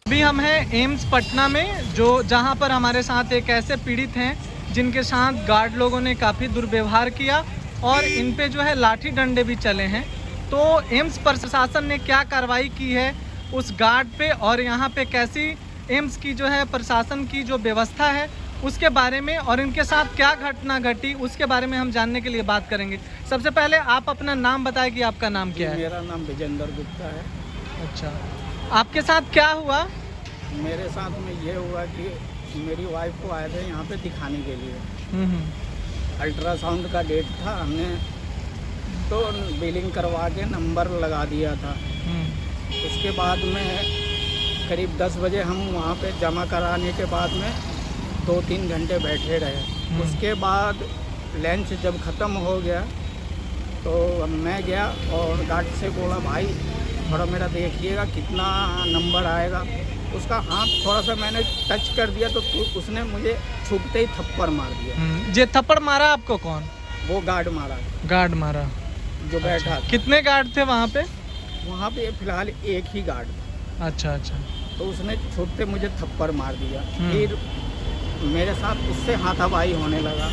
अभी हम हैं एम्स पटना में, जहां पर हमारे साथ एक ऐसे पीड़ित हैं जिनके साथ गार्ड लोगों ने काफ़ी दुर्व्यवहार किया और इन पे जो है लाठी डंडे भी चले हैं। तो एम्स प्रशासन ने क्या कार्रवाई की है उस गार्ड पे और यहाँ पे कैसी एम्स की जो है प्रशासन की जो व्यवस्था है उसके बारे में और इनके साथ क्या घटना घटी उसके बारे में हम जानने के लिए बात करेंगे। सबसे पहले आप अपना नाम बताएं कि आपका नाम क्या है। मेरा नाम विजेंद्र गुप्ता है। अच्छा, आपके साथ क्या हुआ? मेरे साथ में ये हुआ कि मेरी वाइफ को आए थे यहाँ पे दिखाने के लिए। अल्ट्रासाउंड का डेट था, हमने तो बिलिंग करवा के नंबर लगा दिया था। उसके बाद में करीब 10 बजे हम वहाँ पे जमा कराने के बाद में 2-3 घंटे बैठे रहे। उसके बाद लंच जब ख़त्म हो गया तो मैं गया और गार्ड से बोला, भाई थोड़ा मेरा देखिएगा कितना नंबर आएगा। उसका हाथ थोड़ा सा मैंने टच कर दिया तो उसने मुझे छूटते ही थप्पड़ मार दिया। ये थप्पड़ मारा आपको कौन? वो गार्ड मारा। गार्ड मारा जो बैठा था। कितने गार्ड थे वहाँ पे? वहाँ पे फिलहाल एक ही गार्ड था। अच्छा अच्छा। तो उसने छूटते मुझे थप्पड़ मार दिया। फिर मेरे साथ उससे हाथापाई होने लगा।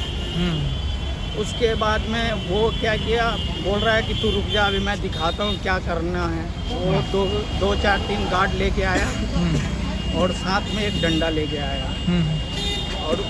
उसके बाद में वो क्या किया, बोल रहा है कि तू रुक जा, अभी मैं दिखाता हूँ क्या करना है। वो 2-4-3 गार्ड लेके आया और साथ में एक डंडा लेके आया। और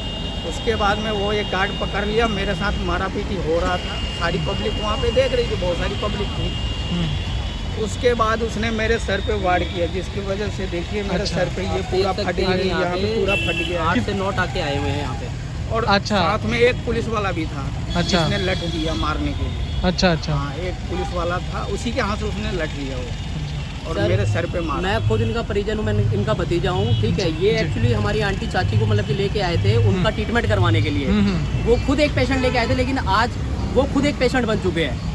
उसके बाद में वो एक गार्ड पकड़ लिया, मेरे साथ मारापीटी हो रहा था। सारी पब्लिक वहाँ पे देख रही थी, बहुत सारी पब्लिक थी। उसके बाद उसने मेरे सर पे वार किया, जिसकी वजह से देखिए मेरे सर पे ये पूरा फट गया, यहाँ पे पूरा फट गया। 8 से 9 टाके आए हुए हैं यहाँ पे। और अच्छा, साथ में एक पुलिस वाला भी था। अच्छा, जिसने लठ दिया मारने के लिए। अच्छा अच्छा। हाँ, एक पुलिस वाला था, उसी के हाथ से उसने लठ लिया वो और मेरे सर पे मारा। मैं खुद इनका परिजन हूँ, मैं इनका भतीजा हूँ, ठीक है। ये एक्चुअली हमारी आंटी चाची को मतलब कि लेके आए थे उनका ट्रीटमेंट करवाने के लिए। वो खुद एक पेशेंट लेके आए थे, लेकिन आज वो खुद एक पेशेंट बन चुके हैं,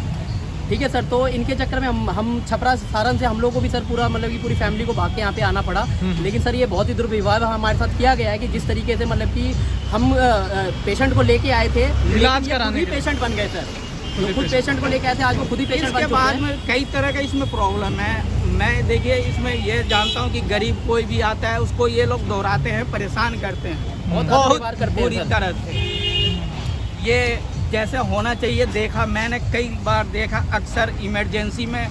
ठीक है सर। तो इनके चक्कर में हम छपरा सारण से हम लोग को भी सर पूरा मतलब कि पूरी फैमिली को भाग के यहाँ पे आना पड़ा। लेकिन सर ये बहुत ही दुर्व्यवहार हमारे साथ किया गया है कि जिस तरीके से मतलब कि हम पेशेंट को लेके आए थे, इलाज कराने ही पेशेंट बन गए सर। तो खुद पेशेंट को लेके आए थे, आज वो खुद ही पेशेंट बन चुके हैं। इसके बाद में कई तरह का इसमें प्रॉब्लम है। मैं देखिए इसमें ये जानता हूँ कि गरीब कोई भी आता है उसको ये लोग दोहराते हैं, परेशान करते हैं बहुत बुरी तरह से। ये जैसे होना चाहिए देखा, मैंने कई बार देखा, अक्सर इमरजेंसी में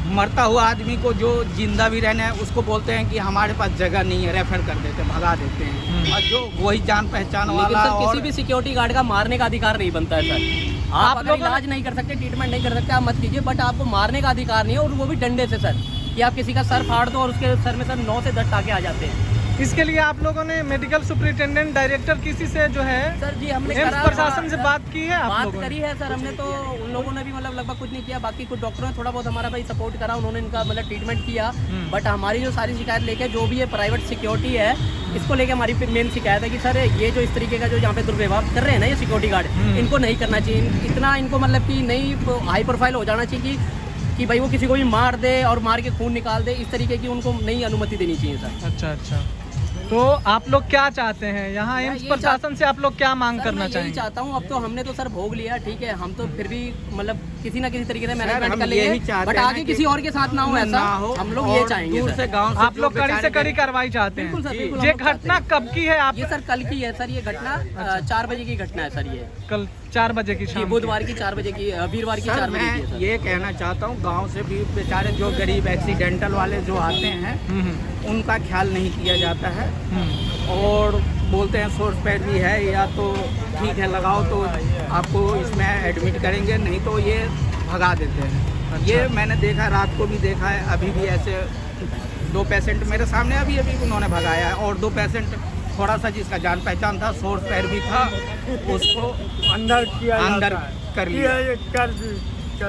मरता हुआ आदमी को जो जिंदा भी रहना है उसको बोलते हैं कि हमारे पास जगह नहीं है, रेफर कर देते हैं, भगा देते हैं। और जो वही जान पहचान वाला सर किसी भी सिक्योरिटी गार्ड का मारने का अधिकार नहीं बनता है सर। आप अगर इलाज नहीं कर सकते, ट्रीटमेंट नहीं कर सकते, आप मत कीजिए, बट आपको मारने का अधिकार नहीं है, और वो भी डंडे से सर। कि आप किसी का सर फाड़ दो और उसके सर में सर 9 से 10 टाके आ जाते हैं। इसके लिए आप लोगों ने मेडिकल सुपरिटेंडेंट डायरेक्टर किसी से जो है सर जी हमने एम्स प्रशासन से बात की है? बात करी है सर हमने, तो उन लोगों ने भी मतलब लगभग कुछ नहीं किया। बाकी कुछ डॉक्टरों ने थोड़ा बहुत हमारा भाई सपोर्ट करा, उन्होंने इनका मतलब ट्रीटमेंट किया। बट हमारी जो सारी शिकायत लेके जो भी ये प्राइवेट सिक्योरिटी है, इसको लेके हमारी मेन शिकायत है कि सर ये जो इस तरीके का जो यहाँ पे दुर्व्यवहार कर रहे हैं ना ये सिक्योरिटी गार्ड, इनको नहीं करना चाहिए। इतना इनको मतलब कि नहीं हाई प्रोफाइल हो जाना चाहिए कि भाई वो किसी को भी मार दे और मार के खून निकाल दे, इस तरीके की उनको नहीं अनुमति देनी चाहिए सर। अच्छा अच्छा। तो आप लोग क्या चाहते हैं यहाँ एम्स प्रशासन से? आप लोग क्या मांग करना चाहेंगे? मैं चाहता हूँ, अब तो हमने तो सर भोग लिया, ठीक है। हम तो फिर भी मतलब किसी ना किसी तरीके से मैनेजमेंट कर लेंगे, बट आगे किसी और के साथ ना हो ऐसा, हम लोग ये चाहेंगे। दूर से गांव आप लोग कड़ी से कड़ी कार्रवाई चाहते हैं? बिल्कुल सर, बिल्कुल। ये घटना कब की है? आप ये सर कल की है सर, ये घटना 4 बजे की घटना है सर। ये कल 4 बजे की शाम, बुधवार की 4 बजे की, वीरवार की 4 बजे की है। ये कहना चाहता हूँ गांव से भी बेचारे जो गरीब एक्सीडेंटल वाले जो आते हैं उनका ख्याल नहीं किया जाता है, और बोलते हैं सोर्स पैड भी है या तो ठीक है लगाओ तो आपको इसमें एडमिट करेंगे, नहीं तो ये भगा देते हैं। अच्छा। ये मैंने देखा, रात को भी देखा है, अभी भी ऐसे 2 पेशेंट मेरे सामने अभी उन्होंने भगाया है, और 2 पेशेंट थोड़ा सा जिसका जान पहचान था, सोर्स पैर भी था, उसको अंदर कर लिया।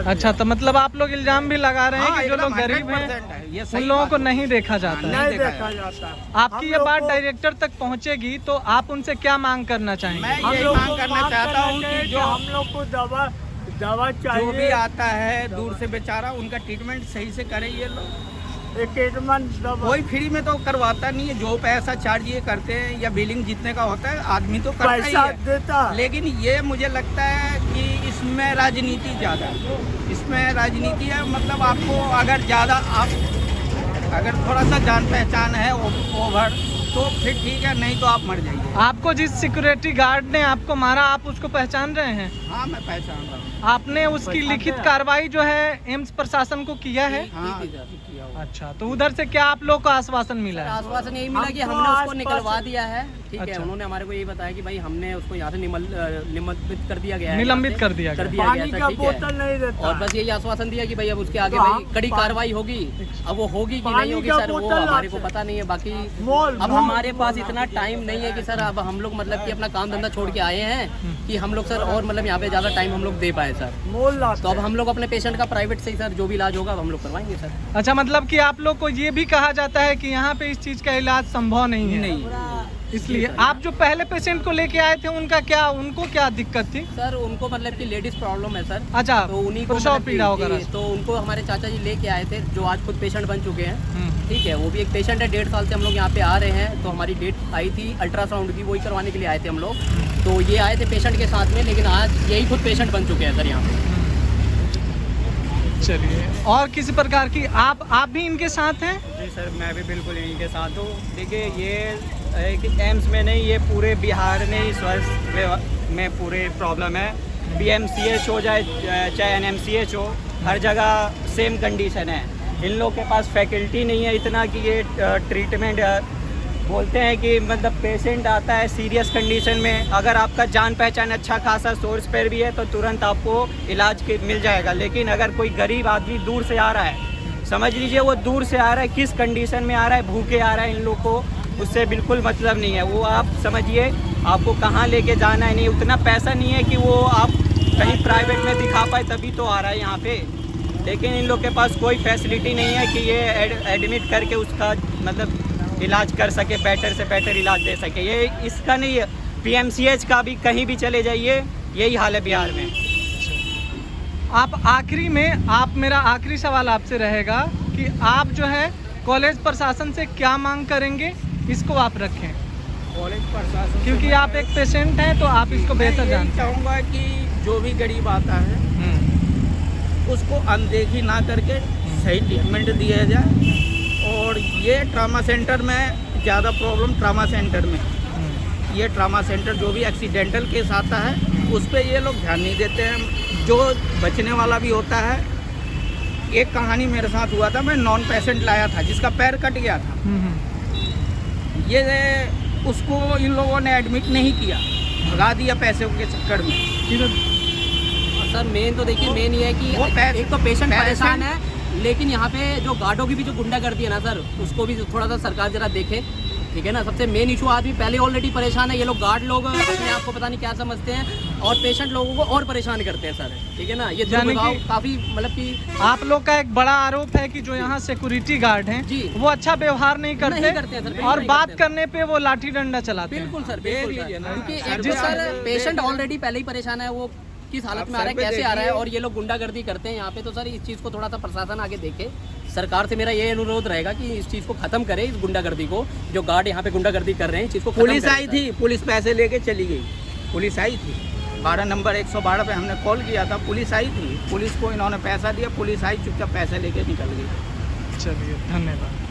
अच्छा, तो मतलब आप लोग इल्जाम भी लगा रहे हैं कि जो लोग गरीब हैं उन लोगों को नहीं देखा जाता? नहीं देखा जाता। आपकी ये बात डायरेक्टर तक पहुंचेगी तो आप उनसे क्या मांग करना चाहेंगे? मैं ये मांग करना चाहता हूँ कि जो हम लोग को दवा चाहिए, जो भी आता है दूर से बेचारा, उनका ट्रीटमेंट सही से करे ये लोग। कोई फ्री में तो करवाता नहीं है, जो पैसा चार्ज ये करते हैं या बिलिंग जितने का होता है आदमी तो करता ही है देता। लेकिन ये मुझे लगता है कि इसमें राजनीति ज़्यादा है, इसमें राजनीति है। मतलब आपको अगर ज़्यादा आप अगर थोड़ा सा जान पहचान है ओवर तो फिर ठीक है, नहीं तो आप मर जाइए। आपको जिस सिक्योरिटी गार्ड ने आपको मारा, आप उसको पहचान रहे हैं? हाँ, मैं पहचान रहा हूँ। आपने उसकी लिखित कार्रवाई जो है एम्स प्रशासन को किया है? हाँ, की थी सर। किया हुआ। अच्छा, तो उधर से क्या आप लोग को आश्वासन मिला है? आश्वासन यही मिला कि हमको हमने उसको आसपास- निकलवा दिया है, ठीक है। अच्छा। उन्होंने हमारे को यही बताया कि भाई हमने उसको यहाँ से निलंबित कर दिया गया है, निलंबित यहाँ से कर दिया गया। पानी सर, का ठीक है। बोतल नहीं देता। और बस यही आश्वासन दिया कि भाई अब उसके आगे तो भाई हम कड़ी पा- कार्रवाई होगी। अब वो होगी कि पानी नहीं होगी का सर, वो बोतल हमारे को लाते। पता नहीं है। बाकी मोल अब हमारे पास इतना टाइम नहीं है कि सर अब हम लोग मतलब कि अपना काम धंधा छोड़ के आए हैं कि हम लोग सर और मतलब यहाँ पे ज़्यादा टाइम हम लोग दे पाए सर। मोल लाते। तो अब हम लोग अपने पेशेंट का प्राइवेट से ही सर जो भी इलाज होगा अब हम लोग करवाएंगे सर। अच्छा, मतलब कि आप लोग को ये भी कहा जाता है कि यहाँ पे इस चीज का इलाज संभव नहीं है? नहीं, इसलिए आप जो पहले पेशेंट को लेके आए थे उनको क्या दिक्कत थी? सर उनको मतलब कि लेडीज प्रॉब्लम है सर। अच्छा, तो उन्हीं को प्रसव मतलब कि- पीड़ा वगैरह। जी, तो उनको हमारे चाचा जी लेके आए थे, जो आज खुद पेशेंट बन चुके हैं, हम्म। ठीक है। वो भी एक पेशेंट है, 1.5 साल से हम लोग यहाँ पे आ रहे हैं। तो हमारी डेट आई थी अल्ट्रासाउंड की, वही करवाने के लिए आए थे हम लोग। तो ये आए थे पेशेंट के साथ में, लेकिन आज यही खुद पेशेंट बन चुके हैं सर यहाँ पे। चलिए, और किसी प्रकार की आप भी इनके साथ हैं? जी सर, मैं भी बिल्कुल इन्हीं के साथ हूँ। देखिए, ये एक एम्स में नहीं, ये पूरे बिहार में ही स्वास्थ्य में पूरे प्रॉब्लम है। BMCH हो चाहे NMCH हो, हर जगह सेम कंडीशन है। इन लोग के पास फैकल्टी नहीं है इतना कि ये ट्रीटमेंट बोलते हैं कि मतलब पेशेंट आता है सीरियस कंडीशन में, अगर आपका जान पहचान अच्छा खासा सोर्स पर भी है तो तुरंत आपको इलाज मिल जाएगा। लेकिन अगर कोई गरीब आदमी दूर से आ रहा है, समझ लीजिए वो दूर से आ रहा है, किस कंडीशन में आ रहा है, भूखे आ रहा है, इन लोग को उससे बिल्कुल मतलब नहीं है। वो आप समझिए आपको कहाँ लेके जाना है, नहीं उतना पैसा नहीं है कि वो आप कहीं प्राइवेट में दिखा पाए, तभी तो आ रहा है यहाँ पे। लेकिन इन लोग के पास कोई फैसिलिटी नहीं है कि ये एडमिट करके उसका मतलब इलाज कर सके, बेटर से बेटर इलाज दे सके। ये इसका नहीं है, PMCH का भी कहीं भी चले जाइए यही हाल है बिहार में। आप आखिरी में मेरा आखिरी सवाल आपसे रहेगा कि आप जो है कॉलेज प्रशासन से क्या मांग करेंगे, इसको आप रखें, कॉलेज प्रशासन से क्योंकि मैं- आप एक पेशेंट हैं तो आप इसको मैं बेहतर यही जानते हैं। चाहूँगा कि जो भी गरीब आता है उसको अनदेखी ना करके सही ट्रीटमेंट दिया जाए। और ये ट्रामा सेंटर में ज़्यादा प्रॉब्लम ट्रामा सेंटर में, ये ट्रामा सेंटर जो भी एक्सीडेंटल केस आता है उस पर ये लोग ध्यान नहीं देते हैं। जो बचने वाला भी होता है, एक कहानी मेरे साथ हुआ था, मैं नॉन पेशेंट लाया था जिसका पैर कट गया था। ये उसको इन लोगों ने एडमिट नहीं किया, भगा दिया पैसे के चक्कर में। और सर मेन तो देखिए, मेन ये है कि वो एक तो पेशेंट परेशान पैसेंट- है, लेकिन यहाँ पे जो गार्डों की भी जो गुंडागर्दी है ना सर, उसको भी थोड़ा सा सरकार जरा देखे, ठीक है ना। सबसे मेन इशू आदमी पहले ऑलरेडी परेशान है, ये लोग गार्ड लोग अपने आप को पता नहीं क्या समझते हैं और पेशेंट लोगों को और परेशान करते हैं सर, ठीक है ना। ये यानी कि- दुर्भाव काफी मतलब कि आप लोग का एक बड़ा आरोप है कि जो यहाँ सिक्योरिटी गार्ड हैं जी। वो अच्छा व्यवहार नहीं करते, नहीं करते हैं सर, बिल्कुल और नहीं बात करते। करने पे वो लाठी डंडा चलाते हैं। बिल्कुल सर, देख बिल्कुल लीजिए सर। ना, क्योंकि सर एक पे तो सर आप पेशेंट देख- ऑलरेडी पहले ही परेशान है, वो किस हालत आप में आ रहा है, सर पे कैसे आ रहा है, देखिए। और ये लोग गुंडागर्दी करते हैं यहाँ पे। तो सर इस चीज़ को थोड़ा सा प्रशासन आगे देखे। सरकार से मेरा ये अनुरोध रहेगा कि इस चीज़ को खत्म करे, इस गुंडागर्दी को, जो गार्ड यहाँ पे गुंडागर्दी कर रहे हैं, इस चीज़ को खत्म पुलिस करें आई सर। थी, पुलिस पैसे लेके चली गई। पुलिस आई थी, 12 नंबर 112 पे हमने कॉल किया था, पुलिस आई थी। पुलिस को इन्होंने पैसा दिया, पुलिस आई, चुपचाप पैसे लेके निकल गई। चलिए, धन्यवाद।